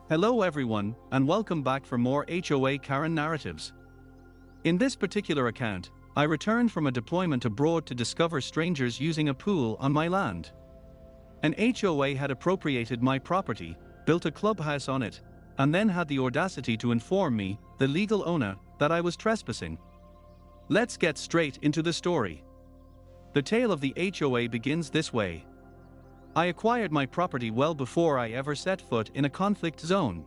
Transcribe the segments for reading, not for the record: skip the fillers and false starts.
Hello everyone, and welcome back for more HOA Karen narratives. In this particular account, I returned from a deployment abroad to discover strangers using a pool on my land. An HOA had appropriated my property, built a clubhouse on it, and then had the audacity to inform me, the legal owner, that I was trespassing. Let's get straight into the story. The tale of the HOA begins this way. I acquired my property well before I ever set foot in a conflict zone.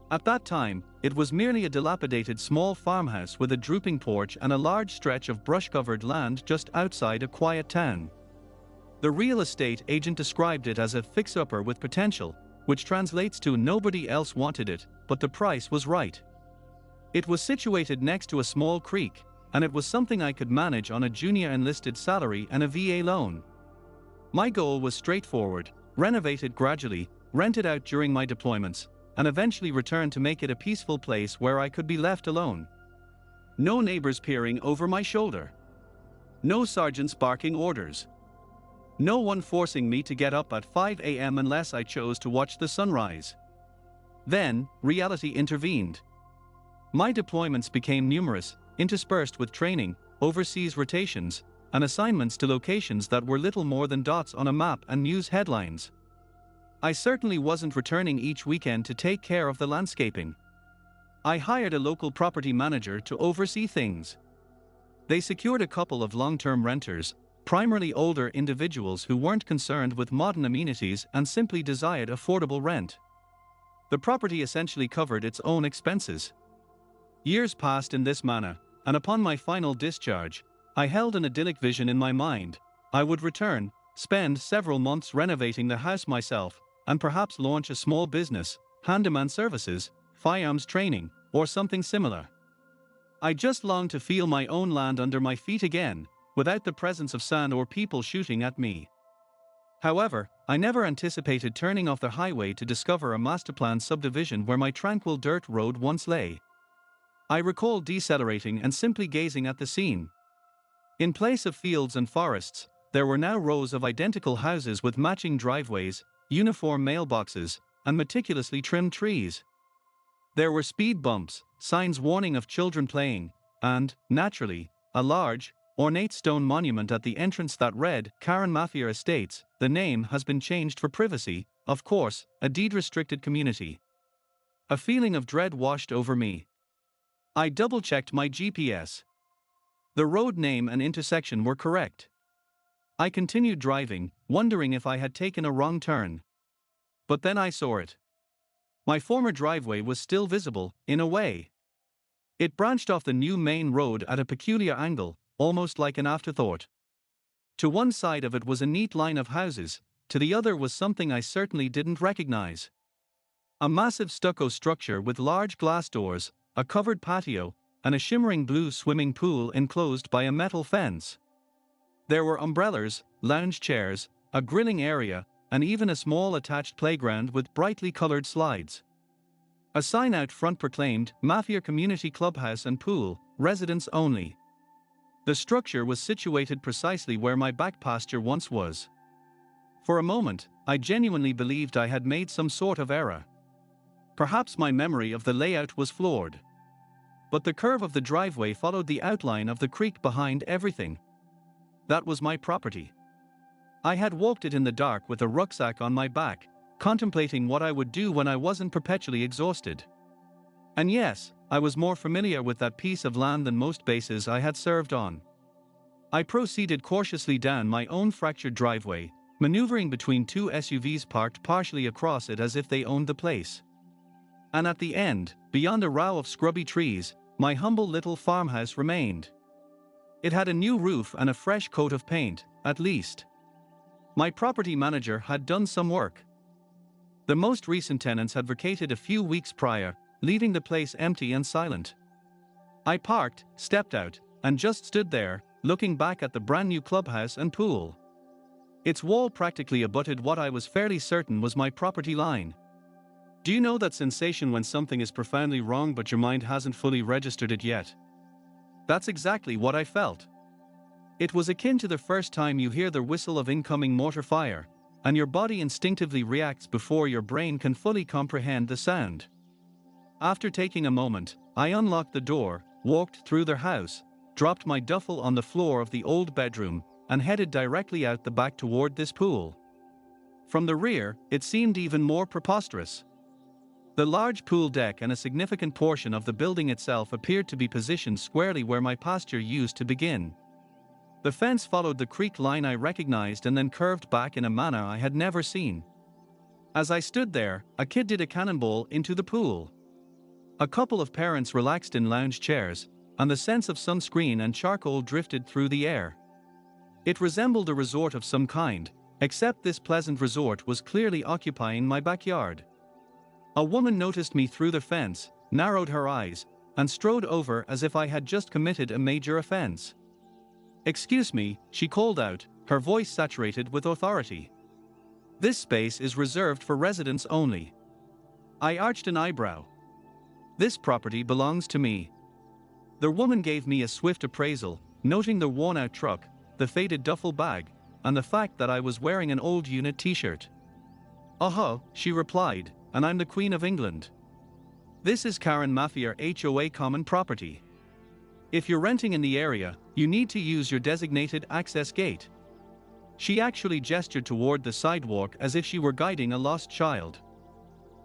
At that time, it was merely a dilapidated small farmhouse with a drooping porch and a large stretch of brush-covered land just outside a quiet town. The real estate agent described it as a fix-upper with potential, which translates to nobody else wanted it, but the price was right. It was situated next to a small creek, and it was something I could manage on a junior enlisted salary and a VA loan. My goal was straightforward: renovate it gradually, rent it out during my deployments, and eventually return to make it a peaceful place where I could be left alone. No neighbors peering over my shoulder. No sergeants barking orders. No one forcing me to get up at 5 a.m. unless I chose to watch the sunrise. Then, reality intervened. My deployments became numerous, interspersed with training, overseas rotations, and assignments to locations that were little more than dots on a map and news headlines. I certainly wasn't returning each weekend to take care of the landscaping. I hired a local property manager to oversee things. They secured a couple of long-term renters, primarily older individuals who weren't concerned with modern amenities and simply desired affordable rent. The property essentially covered its own expenses. Years passed in this manner, and upon my final discharge, I held an idyllic vision in my mind. I would return, spend several months renovating the house myself, and perhaps launch a small business, handyman services, firearms training, or something similar. I just longed to feel my own land under my feet again, without the presence of sand or people shooting at me. However, I never anticipated turning off the highway to discover a masterplanned subdivision where my tranquil dirt road once lay. I recall decelerating and simply gazing at the scene. In place of fields and forests, there were now rows of identical houses with matching driveways, uniform mailboxes, and meticulously trimmed trees. There were speed bumps, signs warning of children playing, and, naturally, a large, ornate stone monument at the entrance that read, Karen Mafia Estates. The name has been changed for privacy, of course, a deed-restricted community. A feeling of dread washed over me. I double-checked my GPS. The road name and intersection were correct. I continued driving, wondering if I had taken a wrong turn. But then I saw it. My former driveway was still visible, in a way. It branched off the new main road at a peculiar angle, almost like an afterthought. To one side of it was a neat line of houses, to the other was something I certainly didn't recognize. A massive stucco structure with large glass doors, a covered patio, and a shimmering blue swimming pool enclosed by a metal fence. There were umbrellas, lounge chairs, a grilling area, and even a small attached playground with brightly colored slides. A sign out front proclaimed, Mafia Community Clubhouse and Pool, residents only. The structure was situated precisely where my back pasture once was. For a moment, I genuinely believed I had made some sort of error. Perhaps my memory of the layout was flawed. But the curve of the driveway followed the outline of the creek behind everything. That was my property. I had walked it in the dark with a rucksack on my back, contemplating what I would do when I wasn't perpetually exhausted. And yes, I was more familiar with that piece of land than most bases I had served on. I proceeded cautiously down my own fractured driveway, maneuvering between two SUVs parked partially across it as if they owned the place. And at the end, beyond a row of scrubby trees, my humble little farmhouse remained. It had a new roof and a fresh coat of paint, at least. My property manager had done some work. The most recent tenants had vacated a few weeks prior, leaving the place empty and silent. I parked, stepped out, and just stood there, looking back at the brand new clubhouse and pool. Its wall practically abutted what I was fairly certain was my property line. Do you know that sensation when something is profoundly wrong but your mind hasn't fully registered it yet? That's exactly what I felt. It was akin to the first time you hear the whistle of incoming mortar fire, and your body instinctively reacts before your brain can fully comprehend the sound. After taking a moment, I unlocked the door, walked through their house, dropped my duffel on the floor of the old bedroom, and headed directly out the back toward this pool. From the rear, it seemed even more preposterous. The large pool deck and a significant portion of the building itself appeared to be positioned squarely where my pasture used to begin. The fence followed the creek line I recognized and then curved back in a manner I had never seen. As I stood there, a kid did a cannonball into the pool. A couple of parents relaxed in lounge chairs, and the scents of sunscreen and charcoal drifted through the air. It resembled a resort of some kind, except this pleasant resort was clearly occupying my backyard. A woman noticed me through the fence, narrowed her eyes, and strode over as if I had just committed a major offense. "Excuse me," she called out, her voice saturated with authority. "This space is reserved for residents only." I arched an eyebrow. "This property belongs to me." The woman gave me a swift appraisal, noting the worn-out truck, the faded duffel bag, and the fact that I was wearing an old unit t-shirt. "Uh-huh," she replied, "and I'm the Queen of England. This is Karen Mafia HOA common property. If you're renting in the area, you need to use your designated access gate." She actually gestured toward the sidewalk as if she were guiding a lost child.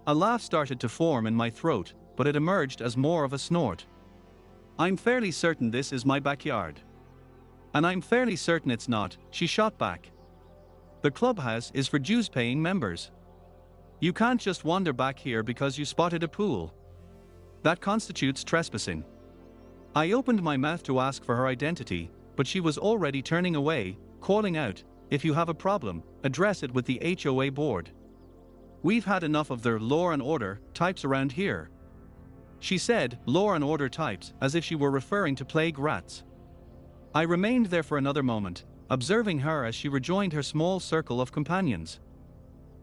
A laugh started to form in my throat, but it emerged as more of a snort. "I'm fairly certain this is my backyard." "And I'm fairly certain it's not," she shot back. "The clubhouse is for dues-paying members. You can't just wander back here because you spotted a pool. That constitutes trespassing." I opened my mouth to ask for her identity, but she was already turning away, calling out, "If you have a problem, address it with the HOA board. We've had enough of their law and order types around here." She said law and order types as if she were referring to plague rats. I remained there for another moment, observing her as she rejoined her small circle of companions.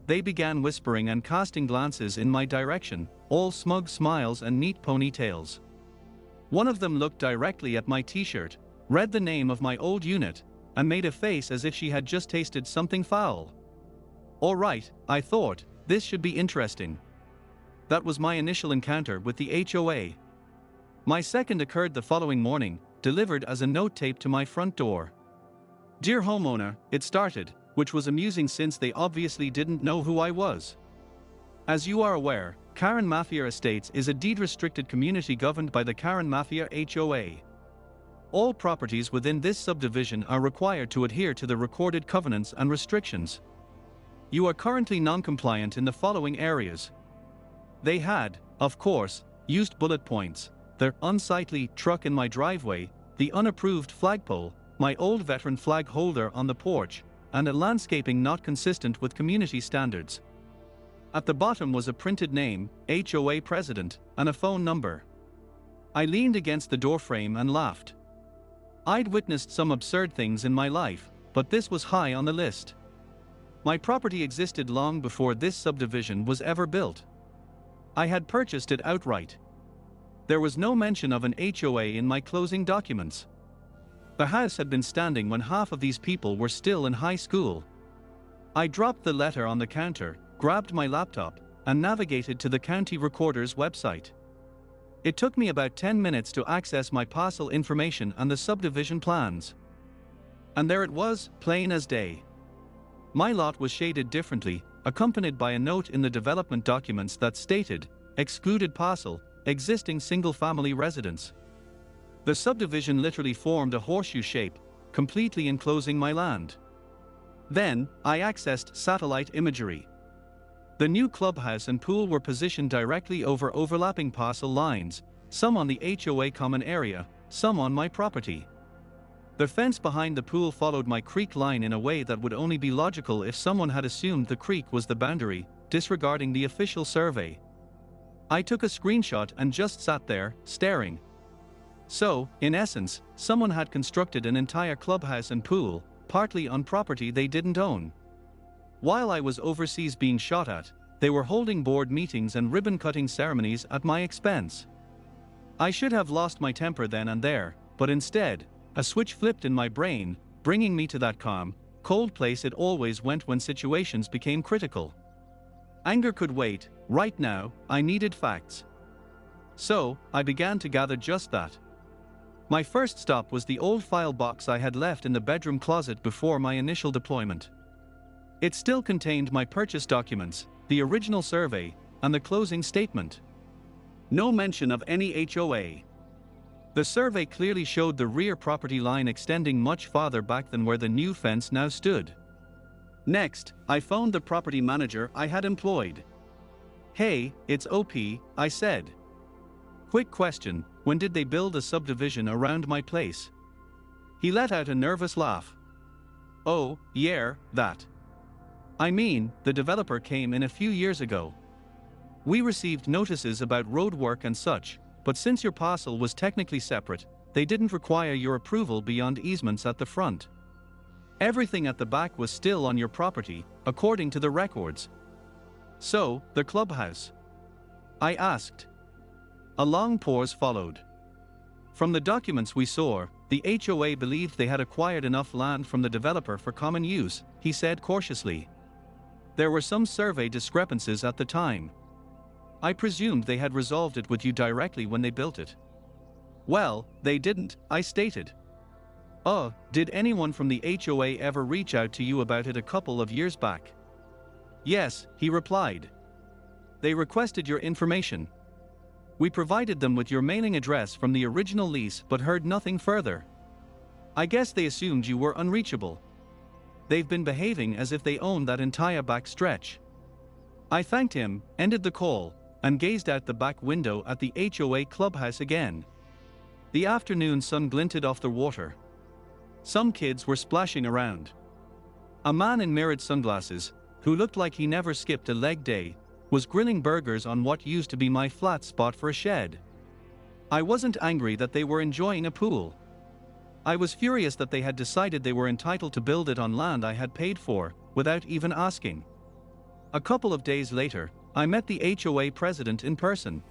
They began whispering and casting glances in my direction, all smug smiles and neat ponytails. One of them looked directly at my t-shirt, read the name of my old unit, and made a face as if she had just tasted something foul. All right, I thought, this should be interesting. That was my initial encounter with the HOA. My second occurred the following morning, delivered as a note taped to my front door. "Dear homeowner," it started, which was amusing since they obviously didn't know who I was. "As you are aware, Karen Mafia Estates is a deed-restricted community governed by the Karen Mafia HOA. All properties within this subdivision are required to adhere to the recorded covenants and restrictions. You are currently non-compliant in the following areas." They had, of course, used bullet points: the unsightly truck in my driveway, the unapproved flagpole, my old veteran flag holder on the porch, and a landscaping not consistent with community standards. At the bottom was a printed name, HOA President, and a phone number. I leaned against the doorframe and laughed. I'd witnessed some absurd things in my life, but this was high on the list. My property existed long before this subdivision was ever built. I had purchased it outright. There was no mention of an HOA in my closing documents. The house had been standing when half of these people were still in high school. I dropped the letter on the counter, grabbed my laptop, and navigated to the county recorder's website. It took me about 10 minutes to access my parcel information and the subdivision plans. And there it was, plain as day. My lot was shaded differently, accompanied by a note in the development documents that stated, "Excluded parcel, existing single-family residence." The subdivision literally formed a horseshoe shape, completely enclosing my land. Then, I accessed satellite imagery. The new clubhouse and pool were positioned directly over overlapping parcel lines, some on the HOA common area, some on my property. The fence behind the pool followed my creek line in a way that would only be logical if someone had assumed the creek was the boundary, disregarding the official survey. I took a screenshot and just sat there, staring. So, in essence, someone had constructed an entire clubhouse and pool, partly on property they didn't own. While I was overseas being shot at, they were holding board meetings and ribbon-cutting ceremonies at my expense. I should have lost my temper then and there, but instead, a switch flipped in my brain, bringing me to that calm, cold place it always went when situations became critical. Anger could wait. Right now, I needed facts. So, I began to gather just that. My first stop was the old file box I had left in the bedroom closet before my initial deployment. It still contained my purchase documents, the original survey, and the closing statement. No mention of any HOA. The survey clearly showed the rear property line extending much farther back than where the new fence now stood. Next, I phoned the property manager I had employed. "Hey, it's OP," I said. "Quick question, when did they build a subdivision around my place?" He let out a nervous laugh. "Oh, yeah, that. I mean, the developer came in a few years ago. We received notices about road work and such, but since your parcel was technically separate, they didn't require your approval beyond easements at the front. Everything at the back was still on your property, according to the records." "So, the clubhouse?" I asked. A long pause followed. "From the documents we saw, the HOA believed they had acquired enough land from the developer for common use," he said cautiously. "There were some survey discrepancies at the time. I presumed they had resolved it with you directly when they built it." "Well, they didn't," I stated. "Oh, did anyone from the HOA ever reach out to you about it a couple of years back?" "Yes," he replied. "They requested your information. We provided them with your mailing address from the original lease but heard nothing further. I guess they assumed you were unreachable. They've been behaving as if they owned that entire back stretch." I thanked him, ended the call, and gazed out the back window at the HOA clubhouse again. The afternoon sun glinted off the water. Some kids were splashing around. A man in mirrored sunglasses, who looked like he never skipped a leg day, was grilling burgers on what used to be my flat spot for a shed. I wasn't angry that they were enjoying a pool. I was furious that they had decided they were entitled to build it on land I had paid for, without even asking. A couple of days later, I met the HOA president in person.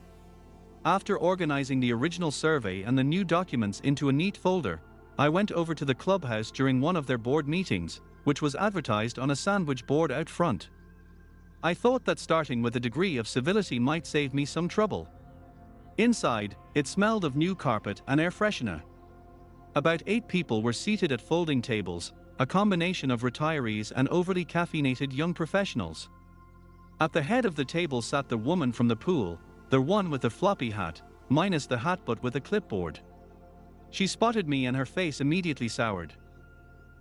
After organizing the original survey and the new documents into a neat folder, I went over to the clubhouse during one of their board meetings, which was advertised on a sandwich board out front. I thought that starting with a degree of civility might save me some trouble. Inside, it smelled of new carpet and air freshener. About 8 people were seated at folding tables, a combination of retirees and overly caffeinated young professionals. At the head of the table sat the woman from the pool, the one with the floppy hat, minus the hat but with a clipboard. She spotted me and her face immediately soured.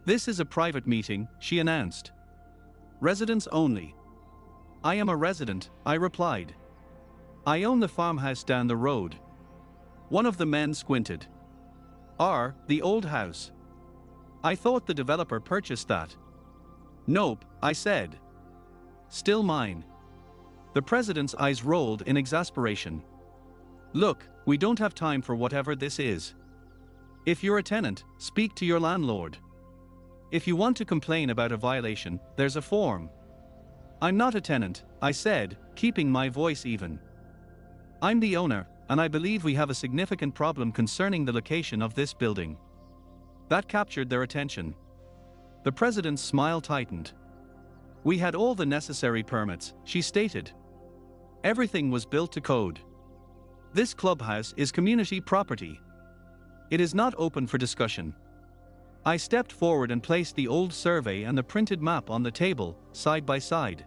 "This is a private meeting," she announced. "Residents only." "I am a resident," I replied. "I own the farmhouse down the road." One of the men squinted. The old house. I thought the developer purchased that." "Nope," I said. "Still mine." The president's eyes rolled in exasperation. "Look, we don't have time for whatever this is. If you're a tenant, speak to your landlord. If you want to complain about a violation, there's a form." "I'm not a tenant," I said, keeping my voice even. "I'm the owner, and I believe we have a significant problem concerning the location of this building." That captured their attention. The president's smile tightened. "We had all the necessary permits," she stated. "Everything was built to code. This clubhouse is community property. It is not open for discussion." I stepped forward and placed the old survey and the printed map on the table, side by side.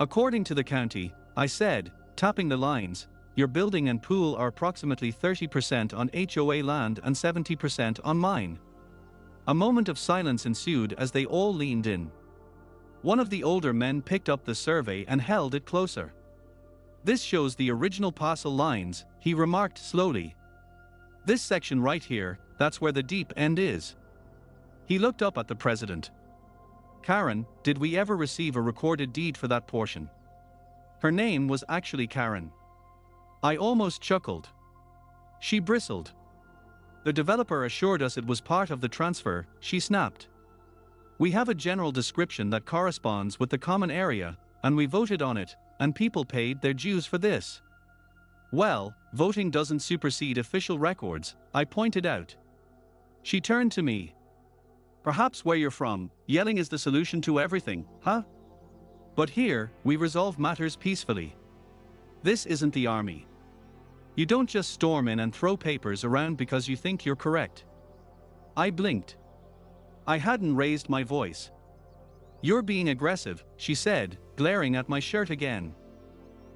"According to the county," I said, tapping the lines, "your building and pool are approximately 30% on HOA land and 70% on mine." A moment of silence ensued as they all leaned in. One of the older men picked up the survey and held it closer. "This shows the original parcel lines," he remarked slowly. "This section right here, that's where the deep end is." He looked up at the president. "Karen, did we ever receive a recorded deed for that portion?" Her name was actually Karen. I almost chuckled. She bristled. "The developer assured us it was part of the transfer," she snapped. "We have a general description that corresponds with the common area, and we voted on it, and people paid their dues for this." "Well, voting doesn't supersede official records," I pointed out. She turned to me. Perhaps where you're from, yelling is the solution to everything, huh? But here, we resolve matters peacefully. This isn't the army. You don't just storm in and throw papers around because you think you're correct. I blinked. I hadn't raised my voice. You're being aggressive, she said, glaring at my shirt again.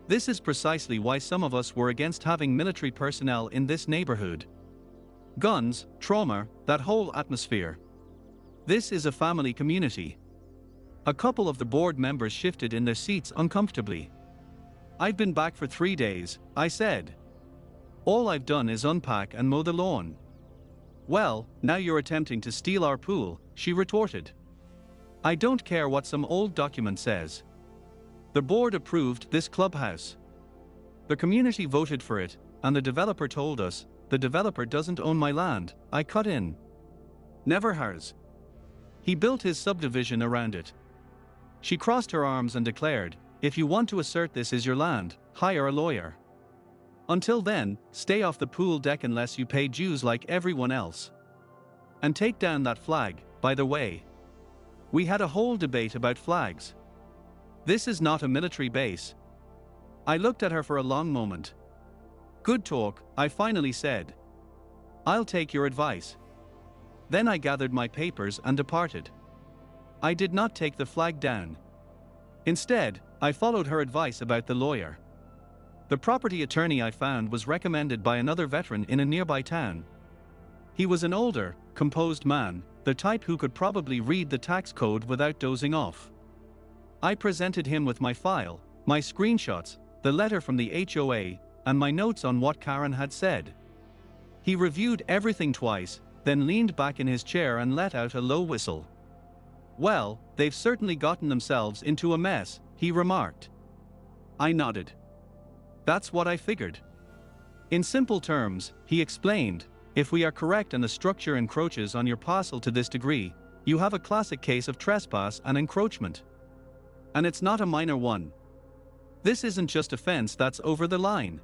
This is precisely why some of us were against having military personnel in this neighborhood. Guns, trauma, that whole atmosphere. This is a family community. A couple of the board members shifted in their seats uncomfortably. I've been back for 3 days, I said. All I've done is unpack and mow the lawn. Well, now you're attempting to steal our pool, she retorted. I don't care what some old document says. The board approved this clubhouse. The community voted for it, and the developer told us, the developer doesn't own my land, I cut in. Never has. He built his subdivision around it. She crossed her arms and declared, if you want to assert this is your land, hire a lawyer. Until then, stay off the pool deck unless you pay dues like everyone else. And take down that flag, by the way. We had a whole debate about flags. This is not a military base. I looked at her for a long moment. Good talk, I finally said. I'll take your advice. Then I gathered my papers and departed. I did not take the flag down. Instead, I followed her advice about the lawyer. The property attorney I found was recommended by another veteran in a nearby town. He was an older, composed man, the type who could probably read the tax code without dozing off. I presented him with my file, my screenshots, the letter from the HOA, and my notes on what Karen had said. He reviewed everything twice, then leaned back in his chair and let out a low whistle. Well, they've certainly gotten themselves into a mess, he remarked. I nodded. That's what I figured. In simple terms, he explained, if we are correct and the structure encroaches on your parcel to this degree, you have a classic case of trespass and encroachment. And it's not a minor one. This isn't just a fence that's over the line.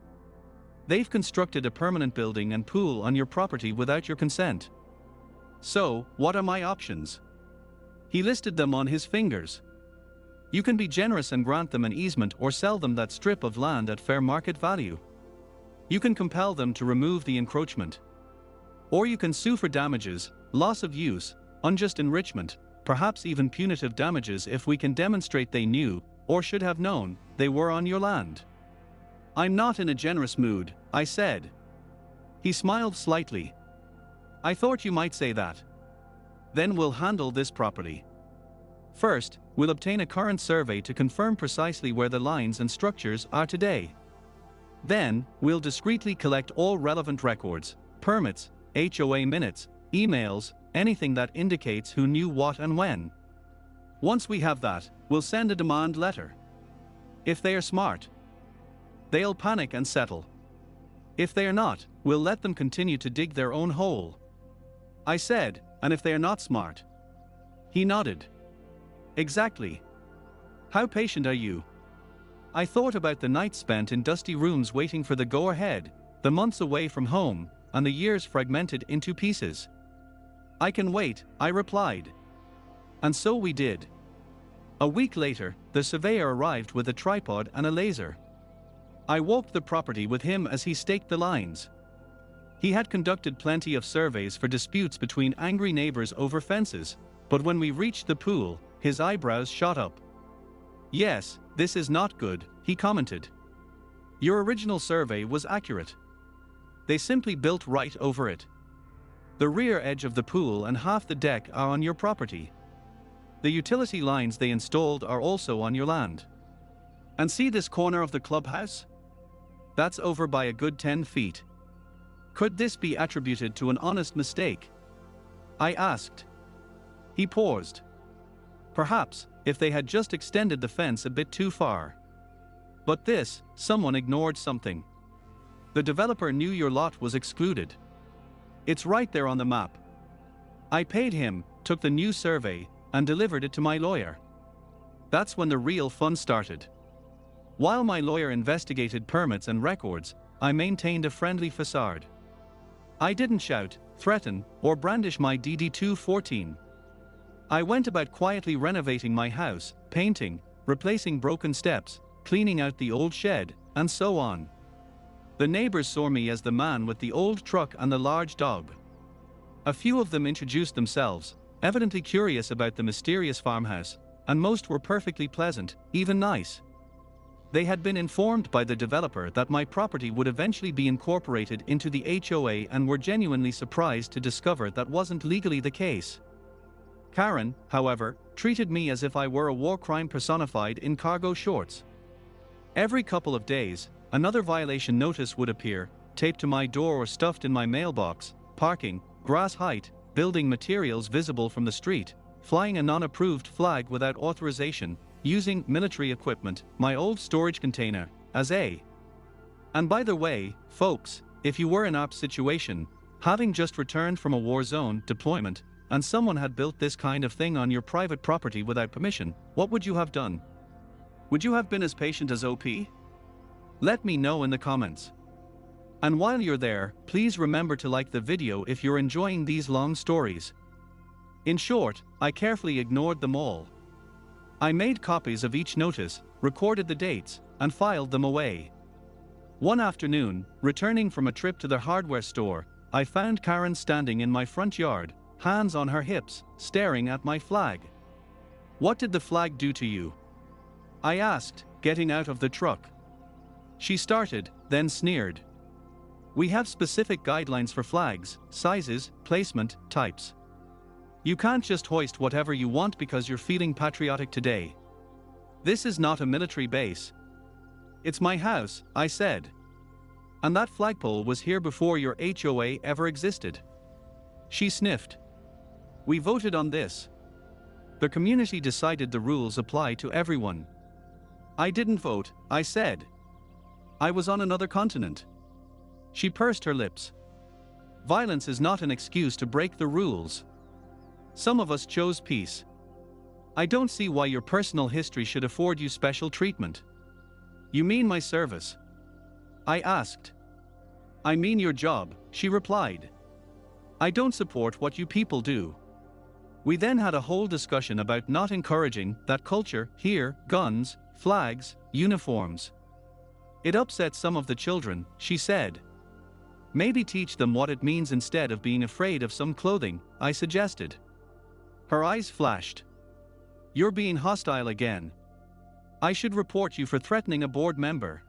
They've constructed a permanent building and pool on your property without your consent. So, what are my options? He listed them on his fingers. You can be generous and grant them an easement or sell them that strip of land at fair market value. You can compel them to remove the encroachment. Or you can sue for damages, loss of use, unjust enrichment, perhaps even punitive damages if we can demonstrate they knew, or should have known, they were on your land. I'm not in a generous mood, I said. He smiled slightly. I thought you might say that. Then we'll handle this properly. First, we'll obtain a current survey to confirm precisely where the lines and structures are today. Then, we'll discreetly collect all relevant records, permits, HOA minutes, emails, anything that indicates who knew what and when. Once we have that, we'll send a demand letter. If they are smart, they'll panic and settle. If they are not, we'll let them continue to dig their own hole. I said, and if they are not smart? He nodded. Exactly. How patient are you? I thought about the nights spent in dusty rooms waiting for the go-ahead, the months away from home, and the years fragmented into pieces. I can wait, I replied. And so we did. A week later, the surveyor arrived with a tripod and a laser. I walked the property with him as he staked the lines. He had conducted plenty of surveys for disputes between angry neighbors over fences, but when we reached the pool, his eyebrows shot up. Yes, this is not good, he commented. Your original survey was accurate. They simply built right over it. The rear edge of the pool and half the deck are on your property. The utility lines they installed are also on your land. And see this corner of the clubhouse? That's over by a good 10 feet. Could this be attributed to an honest mistake? I asked. He paused. Perhaps, if they had just extended the fence a bit too far. But someone ignored something. The developer knew your lot was excluded. It's right there on the map. I paid him, took the new survey, and delivered it to my lawyer. That's when the real fun started. While my lawyer investigated permits and records, I maintained a friendly facade. I didn't shout, threaten, or brandish my DD-214. I went about quietly renovating my house, painting, replacing broken steps, cleaning out the old shed, and so on. The neighbors saw me as the man with the old truck and the large dog. A few of them introduced themselves, evidently curious about the mysterious farmhouse, and most were perfectly pleasant, even nice. They had been informed by the developer that my property would eventually be incorporated into the HOA and were genuinely surprised to discover that wasn't legally the case. Karen, however, treated me as if I were a war crime personified in cargo shorts. Every couple of days, another violation notice would appear, taped to my door or stuffed in my mailbox: parking, grass height, building materials visible from the street, flying a non-approved flag without authorization, using military equipment, my old storage container, as a. And by the way, folks, if you were in our situation, having just returned from a war zone deployment, and someone had built this kind of thing on your private property without permission, what would you have done? Would you have been as patient as OP? Let me know in the comments. And while you're there, please remember to like the video if you're enjoying these long stories. In short, I carefully ignored them all. I made copies of each notice, recorded the dates, and filed them away. One afternoon, returning from a trip to the hardware store, I found Karen standing in my front yard, hands on her hips, staring at my flag. "What did the flag do to you?" I asked, getting out of the truck. She started, then sneered. "We have specific guidelines for flags, sizes, placement, types. You can't just hoist whatever you want because you're feeling patriotic today. This is not a military base." "It's my house," I said. "And that flagpole was here before your HOA ever existed." She sniffed. "We voted on this. The community decided the rules apply to everyone." "I didn't vote," I said. "I was on another continent." She pursed her lips. "Violence is not an excuse to break the rules. Some of us chose peace. I don't see why your personal history should afford you special treatment." "You mean my service?" I asked. "I mean your job," she replied. "I don't support what you people do." We then had a whole discussion about not encouraging that culture here: guns, flags, uniforms. "It upsets some of the children," she said. "Maybe teach them what it means instead of being afraid of some clothing," I suggested. Her eyes flashed. "You're being hostile again. I should report you for threatening a board member."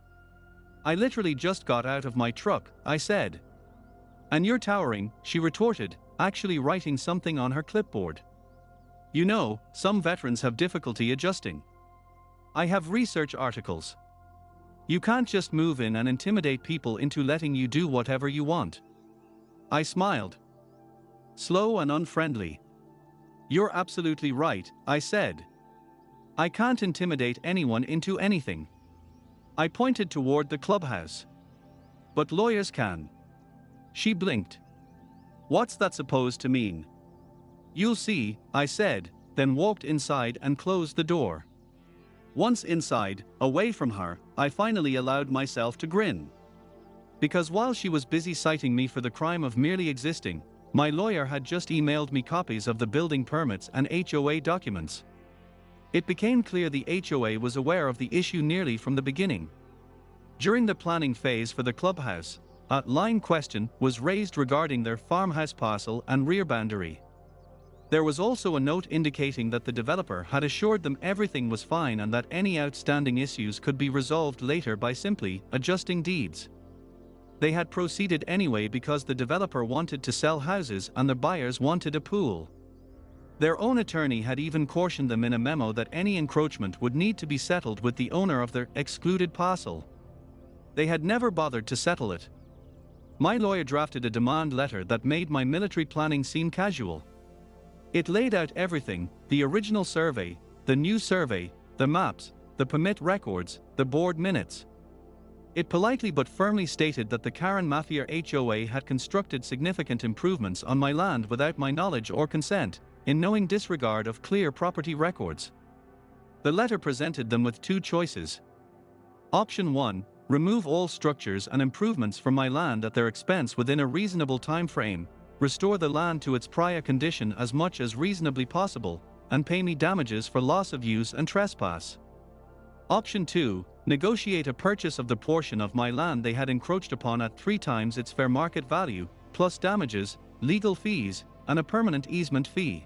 "I literally just got out of my truck," I said. "And you're towering," she retorted, actually writing something on her clipboard. "You know, some veterans have difficulty adjusting. I have research articles. You can't just move in and intimidate people into letting you do whatever you want." I smiled. Slow and unfriendly. "You're absolutely right," I said. "I can't intimidate anyone into anything." I pointed toward the clubhouse. "But lawyers can." She blinked. "What's that supposed to mean?" "You'll see," I said, then walked inside and closed the door. Once inside, away from her, I finally allowed myself to grin. Because while she was busy citing me for the crime of merely existing, my lawyer had just emailed me copies of the building permits and HOA documents. It became clear the HOA was aware of the issue nearly from the beginning. During the planning phase for the clubhouse, a line question was raised regarding their farmhouse parcel and rear boundary. There was also a note indicating that the developer had assured them everything was fine and that any outstanding issues could be resolved later by simply adjusting deeds. They had proceeded anyway because the developer wanted to sell houses and the buyers wanted a pool. Their own attorney had even cautioned them in a memo that any encroachment would need to be settled with the owner of their excluded parcel. They had never bothered to settle it. My lawyer drafted a demand letter that made my military planning seem casual. It laid out everything: the original survey, the new survey, the maps, the permit records, the board minutes. It politely but firmly stated that the Karen Mafia HOA had constructed significant improvements on my land without my knowledge or consent, in knowing disregard of clear property records. The letter presented them with two choices. Option 1, remove all structures and improvements from my land at their expense within a reasonable time frame, restore the land to its prior condition as much as reasonably possible, and pay me damages for loss of use and trespass. Option 2, negotiate a purchase of the portion of my land they had encroached upon at 3 times its fair market value, plus damages, legal fees, and a permanent easement fee.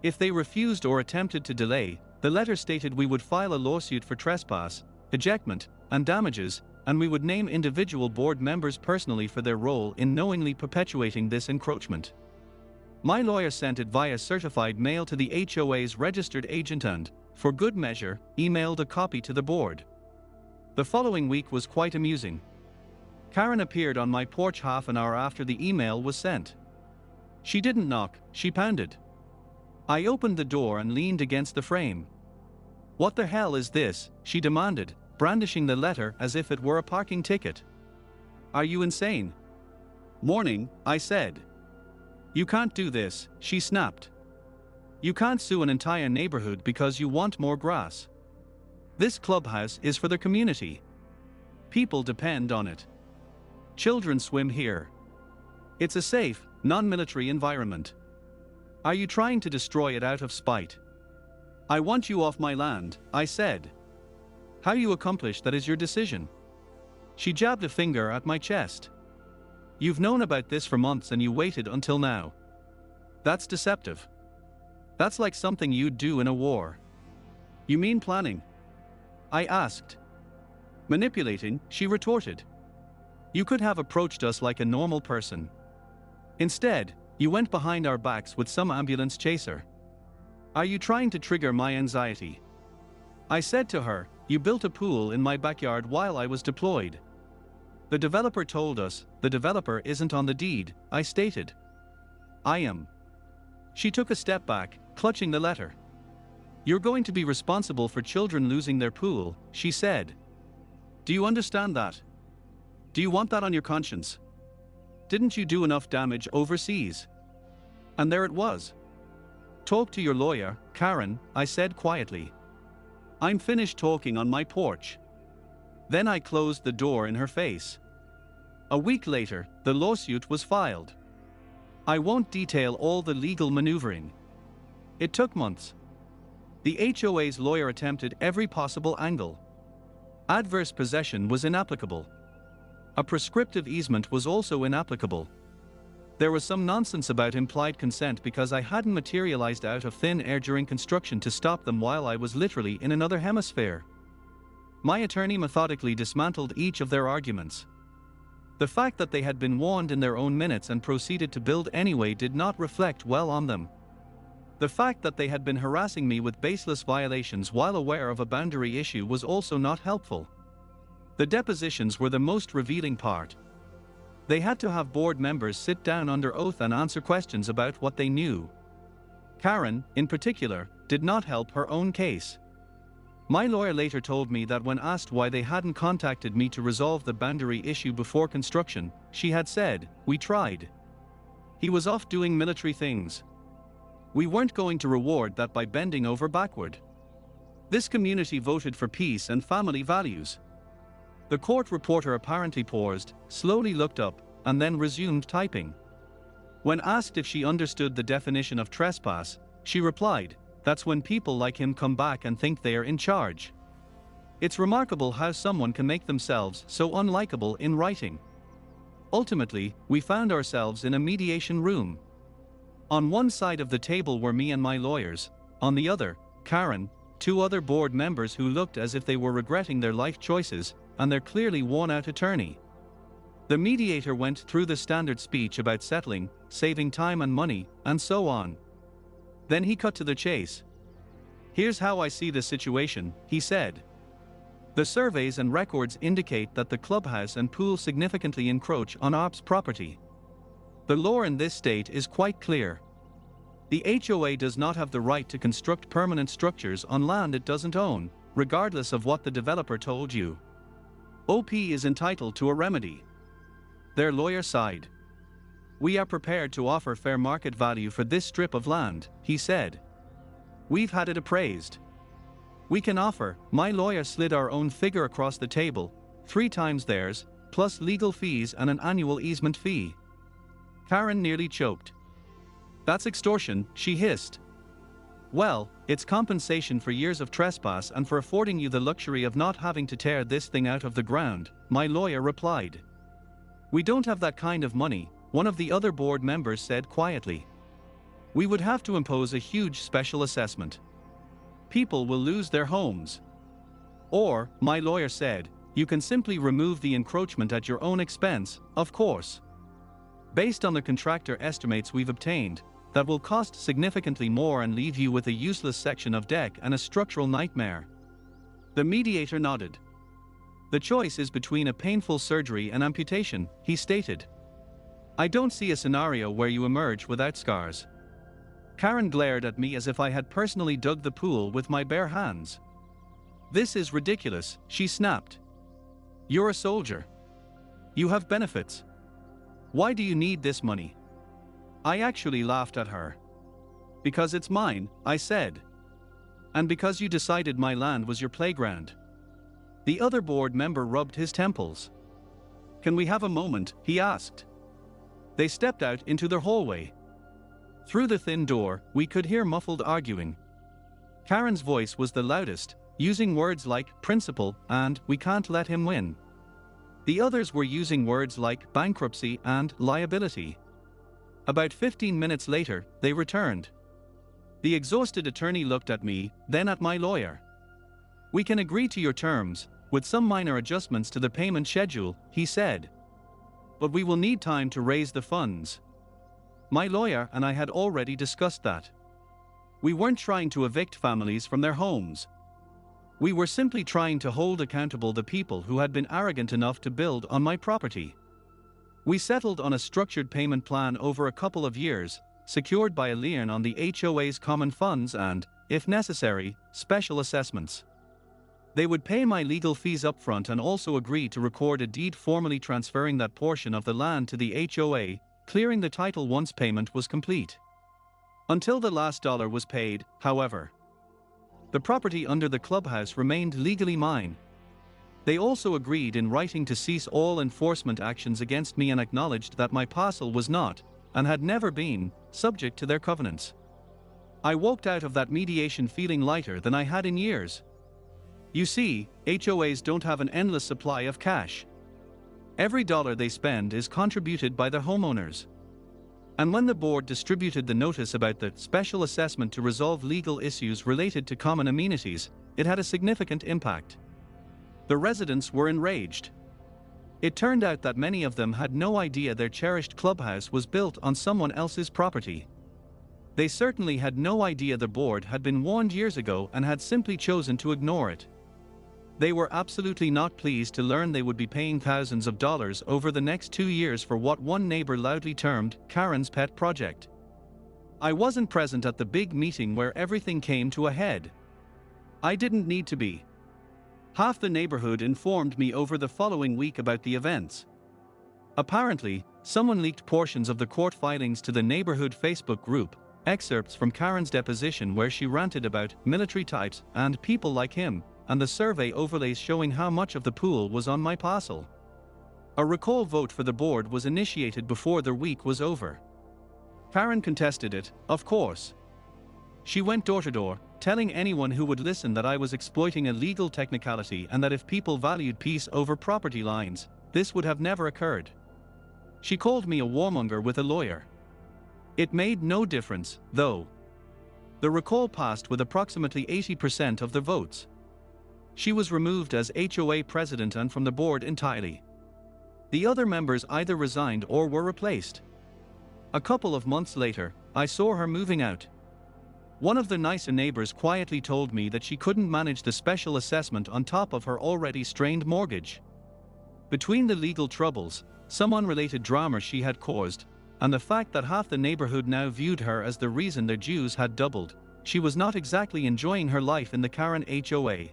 If they refused or attempted to delay, the letter stated we would file a lawsuit for trespass, ejectment, and damages, and we would name individual board members personally for their role in knowingly perpetuating this encroachment. My lawyer sent it via certified mail to the HOA's registered agent and, for good measure, emailed a copy to the board. The following week was quite amusing. Karen appeared on my porch half an hour after the email was sent. She didn't knock, she pounded. I opened the door and leaned against the frame. "What the hell is this?" she demanded, brandishing the letter as if it were a parking ticket. "Are you insane?" "Morning," I said. "You can't do this," she snapped. "You can't sue an entire neighborhood because you want more grass. This clubhouse is for the community. People depend on it. Children swim here. It's a safe, non-military environment. Are you trying to destroy it out of spite?" "I want you off my land," I said. "How you accomplish that is your decision." She jabbed a finger at my chest. "You've known about this for months and you waited until now. That's deceptive. That's like something you'd do in a war." "You mean planning?" I asked. "Manipulating," she retorted. "You could have approached us like a normal person. Instead, you went behind our backs with some ambulance chaser. Are you trying to trigger my anxiety?" I said to her, "You built a pool in my backyard while I was deployed." "The developer told us." "The developer isn't on the deed," I stated. "I am." She took a step back, clutching the letter. "You're going to be responsible for children losing their pool," she said. "Do you understand that? Do you want that on your conscience? Didn't you do enough damage overseas?" And there it was. "Talk to your lawyer, Karen," I said quietly. "I'm finished talking on my porch." Then I closed the door in her face. A week later, the lawsuit was filed. I won't detail all the legal maneuvering. It took months. The HOA's lawyer attempted every possible angle. Adverse possession was inapplicable. A prescriptive easement was also inapplicable. There was some nonsense about implied consent because I hadn't materialized out of thin air during construction to stop them while I was literally in another hemisphere. My attorney methodically dismantled each of their arguments. The fact that they had been warned in their own minutes and proceeded to build anyway did not reflect well on them. The fact that they had been harassing me with baseless violations while aware of a boundary issue was also not helpful. The depositions were the most revealing part. They had to have board members sit down under oath and answer questions about what they knew. Karen, in particular, did not help her own case. My lawyer later told me that when asked why they hadn't contacted me to resolve the boundary issue before construction, she had said, "We tried. He was off doing military things. We weren't going to reward that by bending over backward. This community voted for peace and family values." The court reporter apparently paused, slowly looked up, and then resumed typing. When asked if she understood the definition of trespass, she replied, "That's when people like him come back and think they are in charge." It's remarkable how someone can make themselves so unlikable in writing. Ultimately, we found ourselves in a mediation room. On one side of the table were me and my lawyers, on the other, Karen, 2 other board members who looked as if they were regretting their life choices, and their clearly worn-out attorney. The mediator went through the standard speech about settling, saving time and money, and so on. Then he cut to the chase. "Here's how I see the situation," he said. "The surveys and records indicate that the clubhouse and pool significantly encroach on OP's property. The law in this state is quite clear. The HOA does not have the right to construct permanent structures on land it doesn't own, regardless of what the developer told you. OP is entitled to a remedy." Their lawyer sighed. "We are prepared to offer fair market value for this strip of land," he said. "We've had it appraised. We can offer," my lawyer slid our own figure across the table, 3 times theirs, plus legal fees and an annual easement fee. Karen nearly choked. "That's extortion," she hissed. "Well, it's compensation for years of trespass and for affording you the luxury of not having to tear this thing out of the ground," my lawyer replied. "We don't have that kind of money," one of the other board members said quietly. "We would have to impose a huge special assessment. People will lose their homes." "Or," my lawyer said, "you can simply remove the encroachment at your own expense, of course. Based on the contractor estimates we've obtained, that will cost significantly more and leave you with a useless section of deck and a structural nightmare." The mediator nodded. "The choice is between a painful surgery and amputation," he stated. "I don't see a scenario where you emerge without scars." Karen glared at me as if I had personally dug the pool with my bare hands. "This is ridiculous," she snapped. "You're a soldier. You have benefits. Why do you need this money?" I actually laughed at her. "Because it's mine," I said. "And because you decided my land was your playground." The other board member rubbed his temples. "Can we have a moment?" he asked. They stepped out into the hallway. Through the thin door, we could hear muffled arguing. Karen's voice was the loudest, using words like principle and "we can't let him win." The others were using words like bankruptcy and liability. About 15 minutes later, they returned. The exhausted attorney looked at me, then at my lawyer. "We can agree to your terms, with some minor adjustments to the payment schedule," he said. "But we will need time to raise the funds." My lawyer and I had already discussed that. We weren't trying to evict families from their homes. We were simply trying to hold accountable the people who had been arrogant enough to build on my property. We settled on a structured payment plan over a couple of years, secured by a lien on the HOA's common funds and, if necessary, special assessments. They would pay my legal fees upfront and also agree to record a deed formally transferring that portion of the land to the HOA, clearing the title once payment was complete. Until the last dollar was paid, however, the property under the clubhouse remained legally mine. They also agreed in writing to cease all enforcement actions against me and acknowledged that my parcel was not, and had never been, subject to their covenants. I walked out of that mediation feeling lighter than I had in years. You see, HOAs don't have an endless supply of cash. Every dollar they spend is contributed by the homeowners. And when the board distributed the notice about the special assessment to resolve legal issues related to common amenities, it had a significant impact. The residents were enraged. It turned out that many of them had no idea their cherished clubhouse was built on someone else's property. They certainly had no idea the board had been warned years ago and had simply chosen to ignore it. They were absolutely not pleased to learn they would be paying thousands of dollars over the next 2 years for what one neighbor loudly termed Karen's pet project. I wasn't present at the big meeting where everything came to a head. I didn't need to be. Half the neighborhood informed me over the following week about the events. Apparently, someone leaked portions of the court filings to the neighborhood Facebook group, excerpts from Karen's deposition where she ranted about military types and people like him, and the survey overlays showing how much of the pool was on my parcel. A recall vote for the board was initiated before the week was over. Karen contested it, of course. She went door to door, telling anyone who would listen that I was exploiting a legal technicality and that if people valued peace over property lines, this would have never occurred. She called me a warmonger with a lawyer. It made no difference, though. The recall passed with approximately 80% of the votes. She was removed as HOA president and from the board entirely. The other members either resigned or were replaced. A couple of months later, I saw her moving out. One of the nicer neighbors quietly told me that she couldn't manage the special assessment on top of her already strained mortgage. Between the legal troubles, some unrelated drama she had caused, and the fact that half the neighborhood now viewed her as the reason their dues had doubled, she was not exactly enjoying her life in the Karen HOA.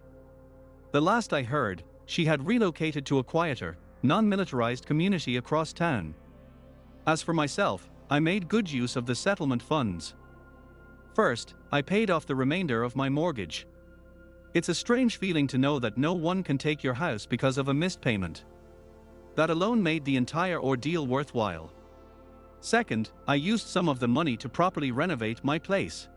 The last I heard, she had relocated to a quieter, non-militarized community across town. As for myself, I made good use of the settlement funds. First, I paid off the remainder of my mortgage. It's a strange feeling to know that no one can take your house because of a missed payment. That alone made the entire ordeal worthwhile. Second, I used some of the money to properly renovate my place.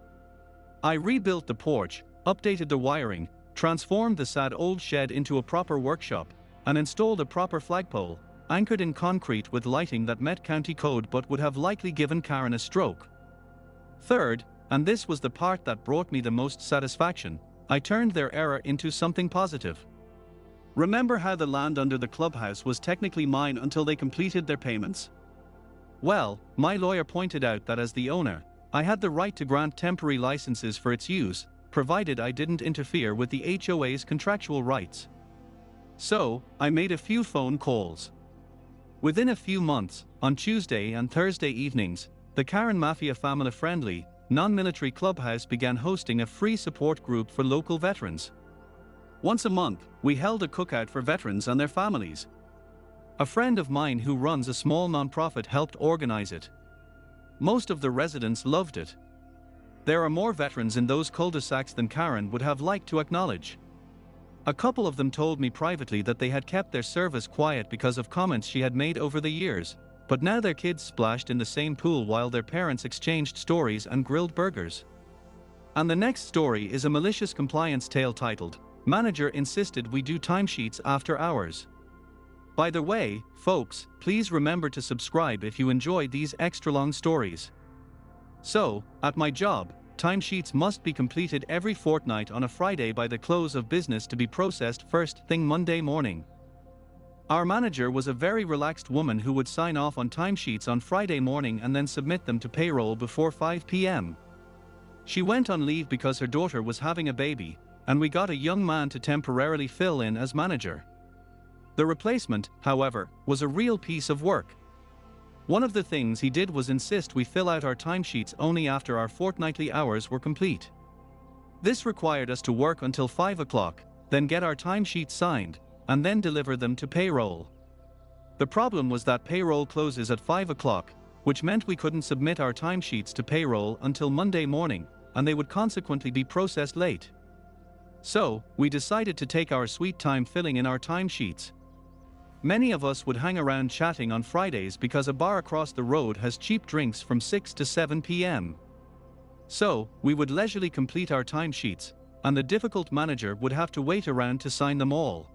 I rebuilt the porch, updated the wiring, transformed the sad old shed into a proper workshop, and installed a proper flagpole, anchored in concrete with lighting that met county code but would have likely given Karen a stroke. Third, and this was the part that brought me the most satisfaction, I turned their error into something positive. Remember how the land under the clubhouse was technically mine until they completed their payments? Well, my lawyer pointed out that as the owner, I had the right to grant temporary licenses for its use, provided I didn't interfere with the HOA's contractual rights. So, I made a few phone calls. Within a few months, on Tuesday and Thursday evenings, the Karen Mafia family-friendly, non-military clubhouse began hosting a free support group for local veterans. Once a month, we held a cookout for veterans and their families. A friend of mine who runs a small non-profit helped organize it. Most of the residents loved it. There are more veterans in those cul-de-sacs than Karen would have liked to acknowledge. A couple of them told me privately that they had kept their service quiet because of comments she had made over the years, but now their kids splashed in the same pool while their parents exchanged stories and grilled burgers. And the next story is a malicious compliance tale titled, "Manager Insisted We Do Timesheets After Hours." By the way, folks, please remember to subscribe if you enjoy these extra long stories. So, at my job, timesheets must be completed every fortnight on a Friday by the close of business to be processed first thing Monday morning. Our manager was a very relaxed woman who would sign off on timesheets on Friday morning and then submit them to payroll before 5 p.m. She went on leave because her daughter was having a baby, and we got a young man to temporarily fill in as manager. The replacement, however, was a real piece of work. One of the things he did was insist we fill out our timesheets only after our fortnightly hours were complete. This required us to work until 5 o'clock, then get our timesheets signed, and then deliver them to payroll. The problem was that payroll closes at 5 o'clock, which meant we couldn't submit our timesheets to payroll until Monday morning, and they would consequently be processed late. So, we decided to take our sweet time filling in our timesheets. Many of us would hang around chatting on Fridays because a bar across the road has cheap drinks from 6 to 7 p.m. So, we would leisurely complete our timesheets, and the difficult manager would have to wait around to sign them all.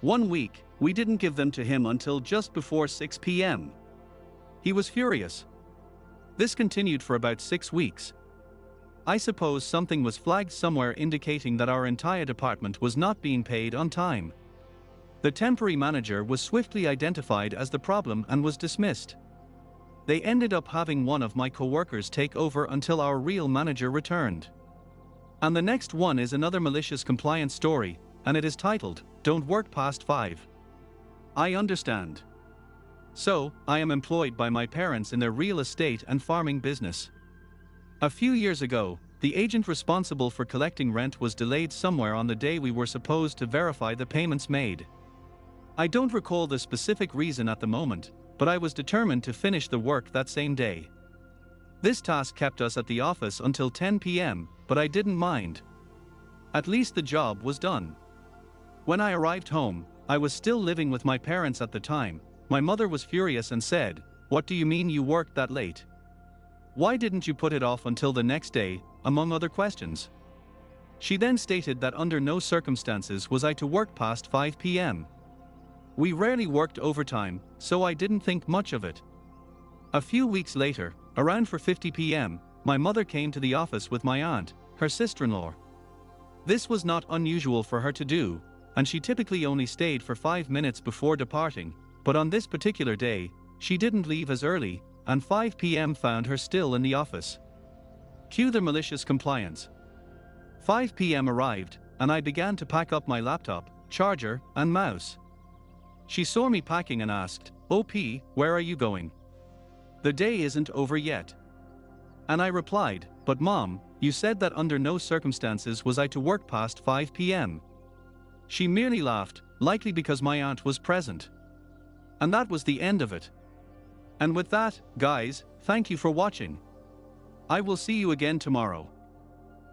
One week, we didn't give them to him until just before 6 p.m. He was furious. This continued for about 6 weeks. I suppose something was flagged somewhere indicating that our entire department was not being paid on time. The temporary manager was swiftly identified as the problem and was dismissed. They ended up having one of my co-workers take over until our real manager returned. And the next one is another malicious compliance story, and it is titled, "Don't Work Past 5." I understand. So, I am employed by my parents in their real estate and farming business. A few years ago, the agent responsible for collecting rent was delayed somewhere on the day we were supposed to verify the payments made. I don't recall the specific reason at the moment, but I was determined to finish the work that same day. This task kept us at the office until 10 p.m., but I didn't mind. At least the job was done. When I arrived home, I was still living with my parents at the time. My mother was furious and said, "What do you mean you worked that late? Why didn't you put it off until the next day?" among other questions. She then stated that under no circumstances was I to work past 5 p.m. We rarely worked overtime, so I didn't think much of it. A few weeks later, around 4:50 p.m., my mother came to the office with my aunt, her sister-in-law. This was not unusual for her to do, and she typically only stayed for 5 minutes before departing, but on this particular day, she didn't leave as early, and 5 p.m. found her still in the office. Cue the malicious compliance. 5 p.m. arrived, and I began to pack up my laptop, charger, and mouse. She saw me packing and asked, "OP, where are you going? The day isn't over yet." And I replied, "But Mom, you said that under no circumstances was I to work past 5 p.m. She merely laughed, likely because my aunt was present. And that was the end of it. And with that, guys, thank you for watching. I will see you again tomorrow.